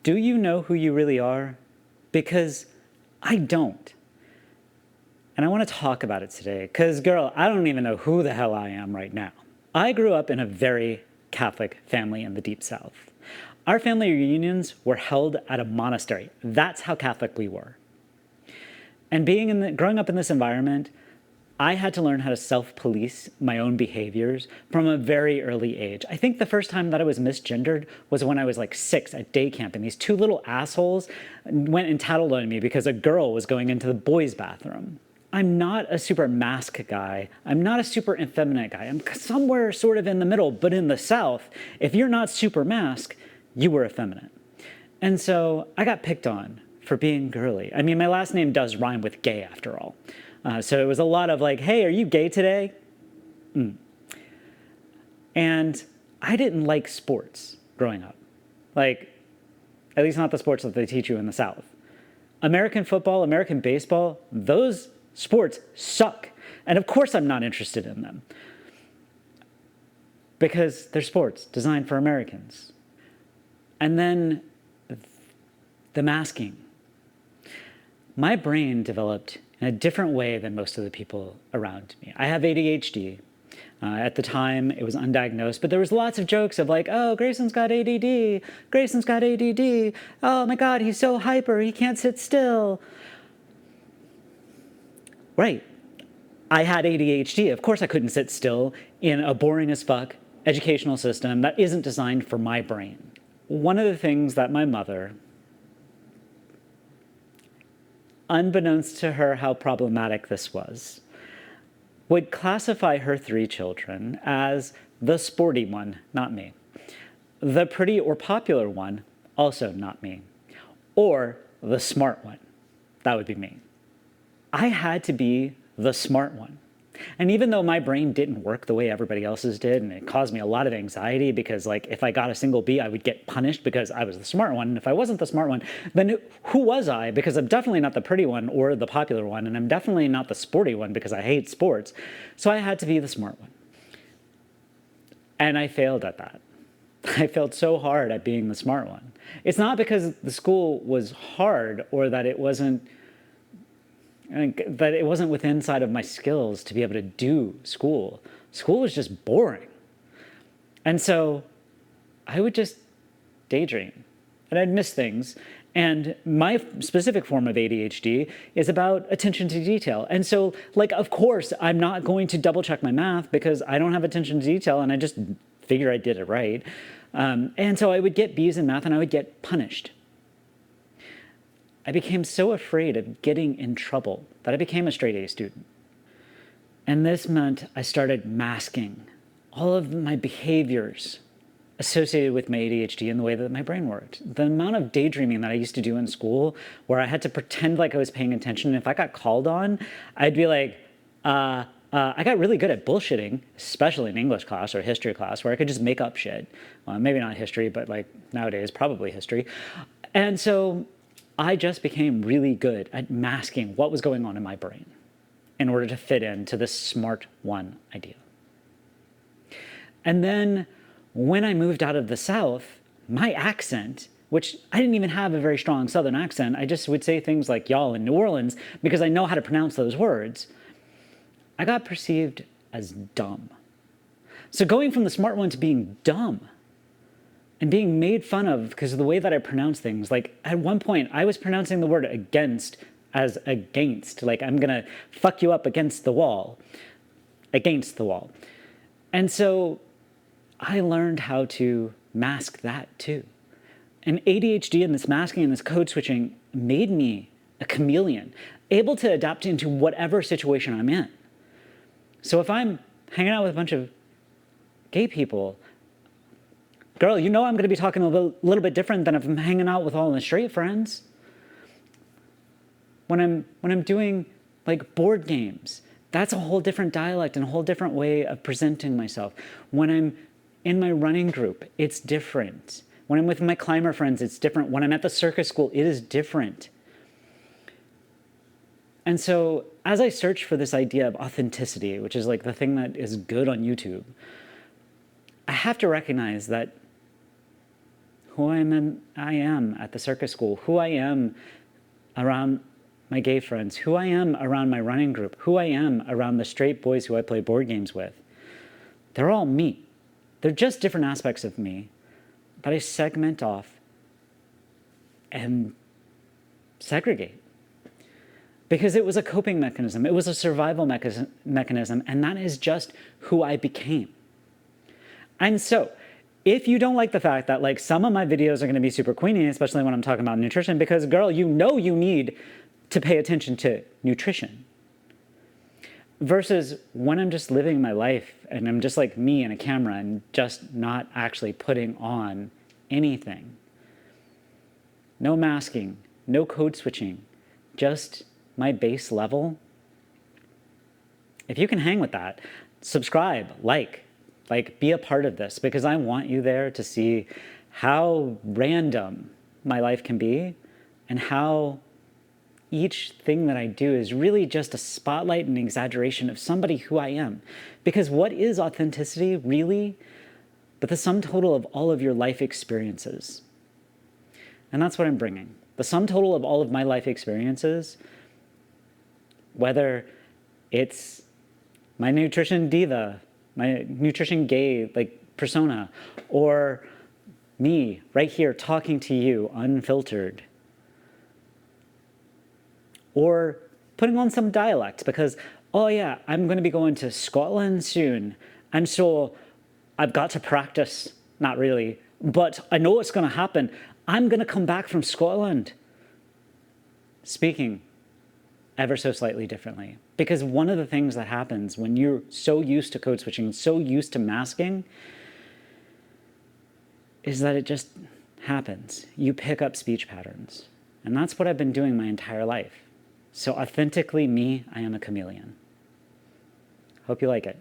Do you know who you really are? Because I don't. And I want to talk about it today, because girl, I don't even know who the hell I am right now. I grew up in a very Catholic family in the Deep South. Our family reunions were held at a monastery. That's how Catholic we were. And growing up in this environment, I had to learn how to self-police my own behaviors from a very early age. I think the first time that I was misgendered was when I was like 6 at day camp, and these two little assholes went and tattled on me because a girl was going into the boys' bathroom. I'm not a super mask guy. I'm not a super effeminate guy. I'm somewhere sort of in the middle, but in the South, if you're not super mask, you were effeminate. And so I got picked on for being girly. I mean, my last name does rhyme with gay after all. So it was a lot of like, hey, are you gay today? And I didn't like sports growing up. Like, at least not the sports that they teach you in the South. American football, American baseball, those sports suck. And of course I'm not interested in them. Because they're sports designed for Americans. And then the masking. My brain developed in a different way than most of the people around me. I have ADHD. At the time, it was undiagnosed, but there was lots of jokes of like, oh, Grayson's got ADD, Grayson's got ADD, oh my God, he's so hyper, he can't sit still. Right, I had ADHD. Of course I couldn't sit still in a boring as fuck educational system that isn't designed for my brain. One of the things that my mother, unbeknownst to her how problematic this was, would classify her 3 children as the sporty one, not me. The pretty or popular one, also not me. Or the smart one, that would be me. I had to be the smart one. And even though my brain didn't work the way everybody else's did, and it caused me a lot of anxiety because like if I got a single B, I would get punished because I was the smart one. And if I wasn't the smart one, then who was I? Because I'm definitely not the pretty one or the popular one, and I'm definitely not the sporty one because I hate sports. So I had to be the smart one. And I failed at that. I failed so hard at being the smart one. It's not because the school was hard or that it wasn't within inside of my skills to be able to do school. School was just boring. And so I would just daydream and I'd miss things. And my specific form of ADHD is about attention to detail. And so, like, of course, I'm not going to double check my math because I don't have attention to detail and I just figure I did it right. And so I would get B's in math and I would get punished. I became so afraid of getting in trouble that I became a straight A student. And this meant I started masking all of my behaviors associated with my ADHD and the way that my brain worked. The amount of daydreaming that I used to do in school where I had to pretend like I was paying attention. And if I got called on, I'd be like, I got really good at bullshitting, especially in English class or history class, where I could just make up shit. Well, maybe not history, but like nowadays, probably history. And so I just became really good at masking what was going on in my brain in order to fit into this smart one idea. And then when I moved out of the South, my accent, which I didn't even have a very strong Southern accent, I just would say things like y'all in New Orleans because I know how to pronounce those words, I got perceived as dumb. So going from the smart one to being dumb and being made fun of because of the way that I pronounce things. Like at one point I was pronouncing the word against as against, like I'm gonna fuck you up against the wall, against the wall. And so I learned how to mask that too. And ADHD and this masking and this code switching made me a chameleon, able to adapt into whatever situation I'm in. So if I'm hanging out with a bunch of gay people, girl, you know I'm going to be talking a little bit different than if I'm hanging out with all my straight friends. When I'm doing like board games, that's a whole different dialect and a whole different way of presenting myself. When I'm in my running group, it's different. When I'm with my climber friends, it's different. When I'm at the circus school, it is different. And so as I search for this idea of authenticity, which is like the thing that is good on YouTube, I have to recognize that who I am at the circus school, who I am around my gay friends, who I am around my running group, who I am around the straight boys who I play board games with. They're all me. They're just different aspects of me that I segment off and segregate. Because it was a coping mechanism, it was a survival mechanism, and that is just who I became. And so, if you don't like the fact that like some of my videos are going to be super queenie, especially when I'm talking about nutrition, because girl, you know you need to pay attention to nutrition. Versus when I'm just living my life and I'm just like me and a camera and just not actually putting on anything. No masking, no code switching, just my base level. If you can hang with that, subscribe, like be a part of this, because I want you there to see how random my life can be and how each thing that I do is really just a spotlight and exaggeration of somebody who I am. Because what is authenticity really but the sum total of all of your life experiences? And that's what I'm bringing. The sum total of all of my life experiences, whether it's my nutrition diva, my nutrition gay like persona, or me right here talking to you unfiltered, or putting on some dialect because, oh yeah, I'm going to be going to Scotland soon, and so I've got to practice. Not really, but I know what's going to happen. I'm going to come back from Scotland speaking ever so slightly differently. Because one of the things that happens when you're so used to code switching, so used to masking, is that it just happens. You pick up speech patterns. And that's what I've been doing my entire life. So authentically me, I am a chameleon. Hope you like it.